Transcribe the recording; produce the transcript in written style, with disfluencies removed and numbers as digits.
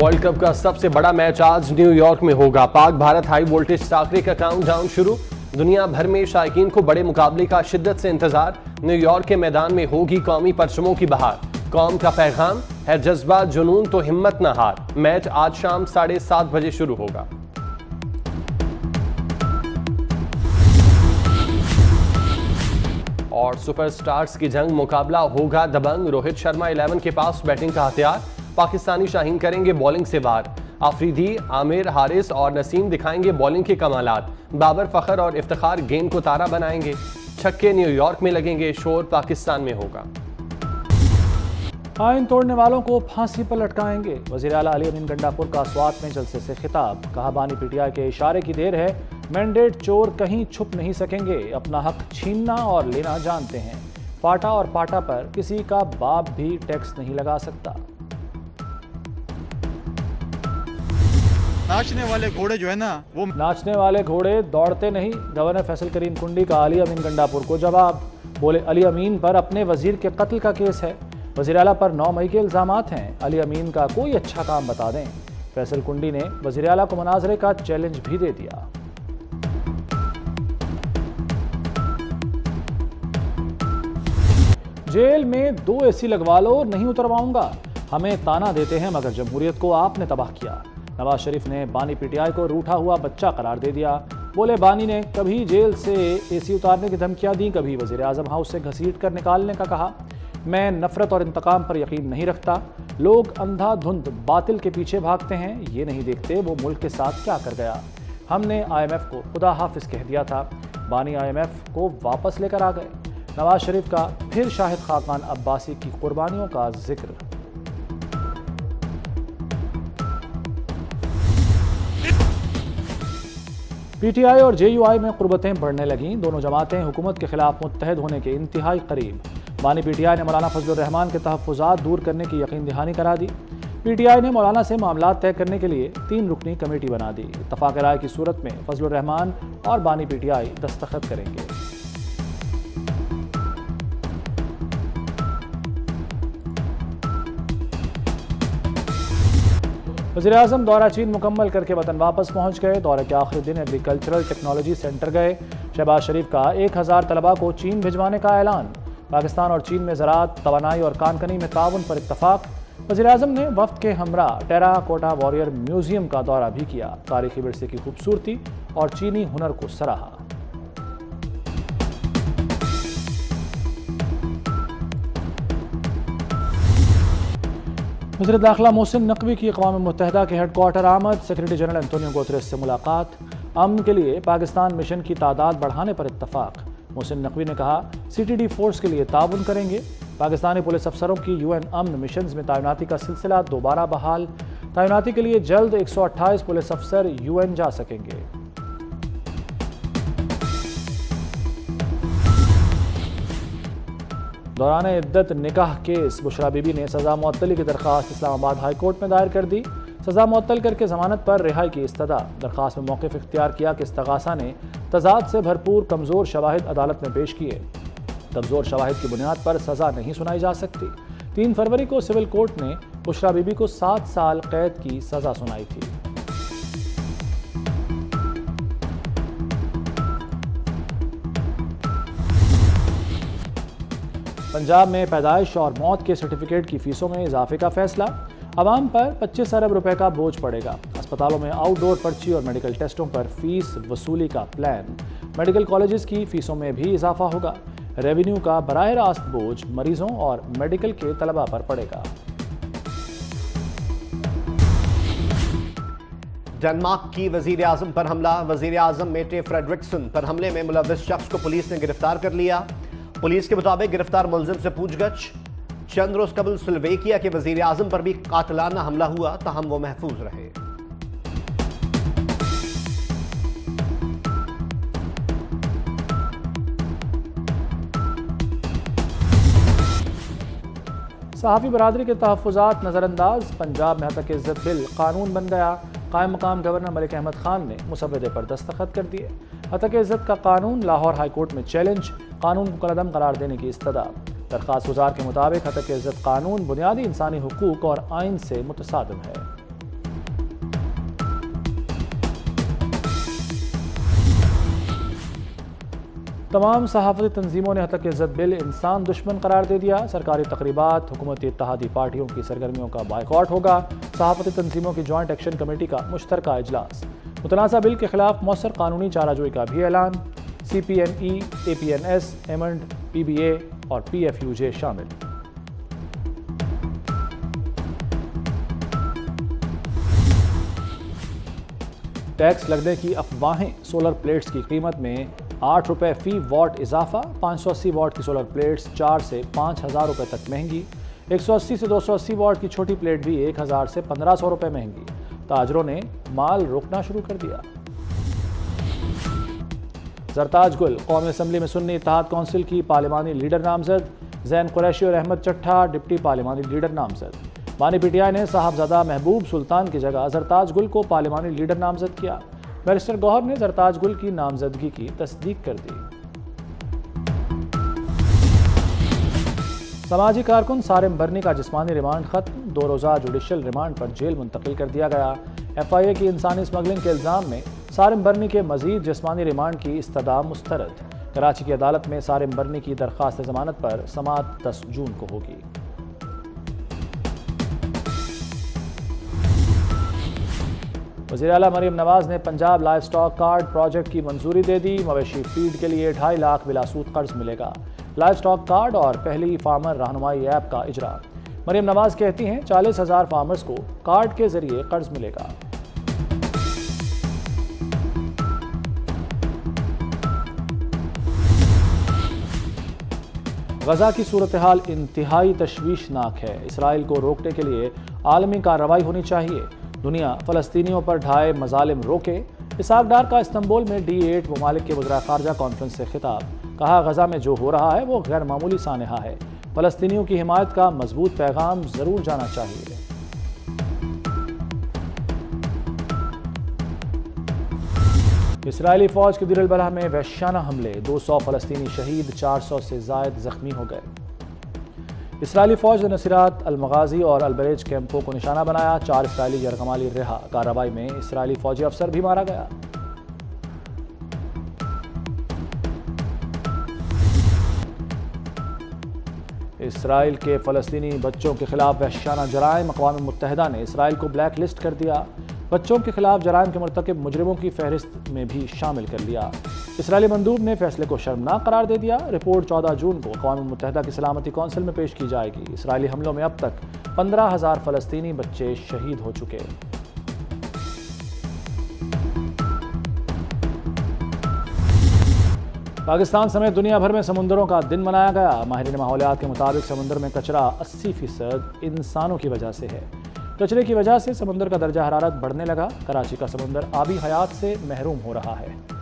World cup का सबसे बड़ा मैच आज न्यूयॉर्क में होगा। पाक भारत हाई वोल्टेज टाकरे का काउंटडाउन शुरू। दुनिया भर में शायकीन को बड़े मुकाबले का शिद्दत से इंतजार। न्यूयॉर्क के मैदान में होगी कौमी परचमों की बहार। कौम का पैगाम है जज्बा जुनून तो हिम्मत न हार। मैच आज शाम 7:30 बजे शुरू होगा। और सुपरस्टार्स की जंग, मुकाबला होगा दबंग। रोहित शर्मा 11 के पास बैटिंग का हथियार। पाकिस्तानी शाहीन करेंगे बॉलिंग से वार। आफरीदी, आमिर, हारिस और नसीम दिखाएंगे बॉलिंग के कमालात। बाबर, फखर और इफ्तिखार गेंद को तारा बनाएंगे। छक्के न्यूयॉर्क में लगेंगे, शोर पाकिस्तान में होगा। आइन तोड़ने वालों को फांसी पर लटकाएंगे। वज़ीर आला अली अमीन गंडापुर का स्वात में जलसे से खिताब। कहा, बानी पीटीआई के इशारे की देर है। मैंडेट चोर कहीं छुप नहीं सकेंगे। अपना हक छीनना और लेना जानते हैं। फाटा और पाटा पर किसी का बाप भी टैक्स नहीं लगा सकता। नाचने वाले घोड़े जो है ना, वो नाचने वाले घोड़े दौड़ते नहीं। गवर्नर फैसल करीम कुंडी का अली अमीन गंडापुर को जवाब। बोले, अली अमीन पर अपने वजीर के कत्ल का केस है। वज़ीर आला पर 9 मई के इल्ज़ामात हैं। अली अमीन का कोई अच्छा काम बता दें। फैसल कुंडी ने वज़ीर आला को मुनाजरे का चैलेंज भी दे दिया। जेल में 2 एसी लगवा लो, नहीं उतरवाऊंगा। हमें ताना देते हैं मगर जमहूरियत को आपने तबाह किया। नवाज शरीफ ने बानी पीटीआई को रूठा हुआ बच्चा करार दे दिया। बोले, बानी ने कभी जेल से एसी उतारने की धमकियां दी, कभी वज़ीर आज़म हाउस से घसीट कर निकालने का कहा। मैं नफरत और इंतकाम पर यकीन नहीं रखता। लोग अंधाधुंध बातिल के पीछे भागते हैं, ये नहीं देखते वो मुल्क के साथ क्या कर गया। हमने IMF को खुदा हाफिज कह दिया था। बानी IMF को वापस लेकर आ गए। नवाज शरीफ का फिर शाहिद खाकान अब्बासी की कुर्बानियों का जिक्र। पीटीआई और JUI में कुर्बतें बढ़ने लगीं। दोनों जमातें हुकूमत के खिलाफ मुत्तहद होने के इंतहाई करीब। बानी पीटीआई ने मौलाना फजलुर रहमान के तहफ़्फ़ुज़ात दूर करने की यकीन दहानी करा दी। पीटीआई ने मौलाना से मामलात तय करने के लिए 3 रुकनी कमेटी बना दी। इत्तफ़ाक़ राय की सूरत में फजलुर रहमान और बानी पीटीआई दस्तखत करेंगे। वज़ीर आज़म दौरा चीन मुकम्मल करके वतन वापस पहुँच गए। दौरे के आखिरी दिन एग्रीकल्चरल टेक्नोलॉजी सेंटर गए। शहबाज शरीफ का 1000 तलबा को चीन भिजवाने का ऐलान। पाकिस्तान और चीन में ज़राअत, तवानाई और कानकनी में ताउन पर इत्तफाक। वज़ीर आज़म ने वफ़द के हमरा टेराकोटा वॉरियर म्यूज़ियम का दौरा भी किया। तारीखी विरसे की खूबसूरती और चीनी हुनर को सराहा। वज़ीर दाखिला मोहसिन नकवी की अक़वाम मुत्तहिदा के हेडक्वार्टर आमद। सेक्रेटरी जनरल एंटोनियो गुतेरेस से मुलाकात। अमन के लिए पाकिस्तान मिशन की तादाद बढ़ाने पर इत्तफाक। मोहसिन नकवी ने कहा, CTD फोर्स के लिए ताउन करेंगे। पाकिस्तानी पुलिस अफसरों की UN अमन मिशन में तैनाती का सिलसिला दोबारा बहाल। तैनाती के लिए जल्द 128 पुलिस अफसर UN जा सकेंगे। दौरान इद्दत निकाह केस, बुशरा बीबी ने सज़ा मुअत्तली की दरख्वास्त इस्लामाबाद हाई कोर्ट में दायर कर दी। सज़ा मुअत्तल करके ज़मानत पर रिहाई की इस्तदा। दरख्वास्त में मौक़िफ़ इख्तियार किया कि इस्तग़ासा ने तज़ाद से भरपूर कमज़ोर शवाहिद अदालत में पेश किए। कमज़ोर शवाहिद की बुनियाद पर सज़ा नहीं सुनाई जा सकती। 3 फरवरी को सिविल कोर्ट ने बुशरा बीबी को 7 साल कैद की सज़ा सुनाई थी। पंजाब में पैदाइश और मौत के सर्टिफिकेट की फ़ीसों में इजाफे का फैसला। आवाम पर 25 अरब रुपए का बोझ पड़ेगा। अस्पतालों में आउटडोर पर्ची और मेडिकल टेस्टों पर फीस वसूली का प्लान। मेडिकल कॉलेजेस की फ़ीसों में भी इजाफा होगा। रेवेन्यू का बराह रास्त बोझ मरीजों और मेडिकल के तलबा पर पड़ेगा। डेनमार्क की वजीर आजम पर हमला। वजीर आजम मेटे फ्रेडरिक्सन पर हमले में मुलव्विस शख्स को पुलिस ने गिरफ्तार कर लिया। पुलिस के मुताबिक गिरफ्तार मुलजिम से पूछगछ। चंद रोज कबल स्लोवेकिया के वजीर आजम पर भी कातिलाना हमला हुआ, ताहम वो महफूज रहे। सहाफ़ी बरादरी के तहफ़्फ़ुज़ात नज़रअंदाज। पंजाब में हतक इज़्ज़त बिल कानून बन गया। कायम मकाम गवर्नर मलिक अहमद खान ने मुसवदे पर दस्तखत कर दिए। हतक इज़्ज़त का कानून लाहौर हाई कोर्ट में चैलेंज। कानून को कलअदम करार देने की इस्तदा। दरख्वास्त गुजार के मुताबिक हतक इज़्ज़त कानून बुनियादी इंसानी हुकूक और आइन से मुतसादिम है। तमाम सहाफ़ती तंजीमों ने हतक इज़्ज़त बिल इंसान दुश्मन करार दे दिया। सरकारी तकरीबात, हुकूमती इत्तेहादी पार्टियों की सरगर्मियों का बायकॉट होगा। सहाफ़ती तंजीमों की जॉइंट एक्शन कमेटी का मुश्तरका इजलास। मुतनाज़ा बिल के खिलाफ मौसर कानूनी चाराजोई का भी ऐलान। CPNE, APNS, एमंड, PBA और PFUJ शामिल। टैक्स लगने की अफवाहें। सोलर प्लेट्स की कीमत में 8 रुपये फ़ी वॉट इजाफा। 580 वॉट की सोलर प्लेट्स 4 से 5,000 रुपये तक महंगी। 180 से 280 वॉट की छोटी प्लेट भी 1,000 से 1,500 रुपये महंगी। ताजरों ने माल रोकना शुरू कर दिया। जरताज गुल कौमी असम्बली में सुन्नी इत्तेहाद कौंसिल की पार्लिमानी लीडर नामजद। जैन कुरैशी और अहमद चट्ठा डिप्टी पार्लिमानी लीडर नामजद। बानी PTI ने साहबजादा महबूब सुल्तान की जगह जरताज गुल को पार्लिमानी लीडर नामजद किया। बैरिस्टर गौहर ने जरताज गुल की नामजदगी की तस्दीक कर दी। समाजी कारकुन सारिम बर्नी का जिस्मानी रिमांड खत्म। 2 रोज़ा जुडिशल रिमांड पर जेल मुंतकिल कर दिया गया। FIA की इंसानी स्मगलिंग के इल्ज़ाम में सारिम बर्नी के मजीद जिस्मानी रिमांड की इस्तदा मुस्तरद। कराची की अदालत में सारिम बर्नी की दरख्वास्त जमानत पर समाअत 10 जून को होगी। वज़ीर आला मरीम नवाज ने Punjab live stock card project की मंजूरी दे दी। मवेशी फीड के लिए 2.5 लाख बिलासूद कर्ज मिलेगा। लाइव स्टॉक कार्ड और पहली फार्मर रहनुमाई ऐप का इजरा। मरीम नवाज कहती हैं 40,000 फार्मर्स को कार्ड के जरिए कर्ज मिलेगा। गजा की सूरत हाल इंतहाई तशवीशनाक है। इसराइल को रोकने के लिए आलमी कार्रवाई होनी चाहिए। दुनिया फ़लस्तीनियों पर ढाए मजालिम रोके। इसाक डार का इस्तंबुल में D8 ममालिक के वज़ीर ख़ारजा कॉन्फ्रेंस से खिताब। कहा गजा में जो हो रहा है वो गैर मामूली सानहा है। फ़लस्तीनियों की हिमायत का मजबूत पैगाम ज़रूर जाना चाहिए। इसराइली फ़ौज के दिर बलह में वहशाना हमले। 200 फ़लस्तीनी शहीद, 400 से ज़ायद ज़ख्मी हो गए। इसराइली फ़ौज ने नसीरात, अल-मगाज़ी और अल-बरेज कैंपों को निशाना बनाया। 4 इसराइली यरगमाली रिहा। कार्रवाई में इसराइली फ़ौजी अफसर भी मारा गया। इसराइल के फ़लस्तीनी बच्चों के खिलाफ वहशाना जराइम। अक़वाम मुत्तहिदा ने इसराइल को ब्लैक लिस्ट कर दिया। बच्चों के खिलाफ जराइम के मुर्तकिब मुजरिमों की फहरिस्त में भी शामिल कर लिया। इसराइली मंदूब ने फैसले को शर्मनाक करार दे दिया। रिपोर्ट 14 जून को अक़वाम मुत्तहिदा की सलामती कौंसिल में पेश की जाएगी। इसराइली हमलों में अब तक 15,000 फ़लस्तीनी बच्चे शहीद हो चुके। पाकिस्तान समेत दुनिया भर में समुंदरों का दिन मनाया गया। माहिरीन माहौलियात के मुताबिक समुद्र में कचरा 80% इंसानों की वजह से है। कचरे की वजह से समुद्र का दर्जा हरारत बढ़ने लगा। कराची का समुद्र आबी हयात से महरूम हो रहा है।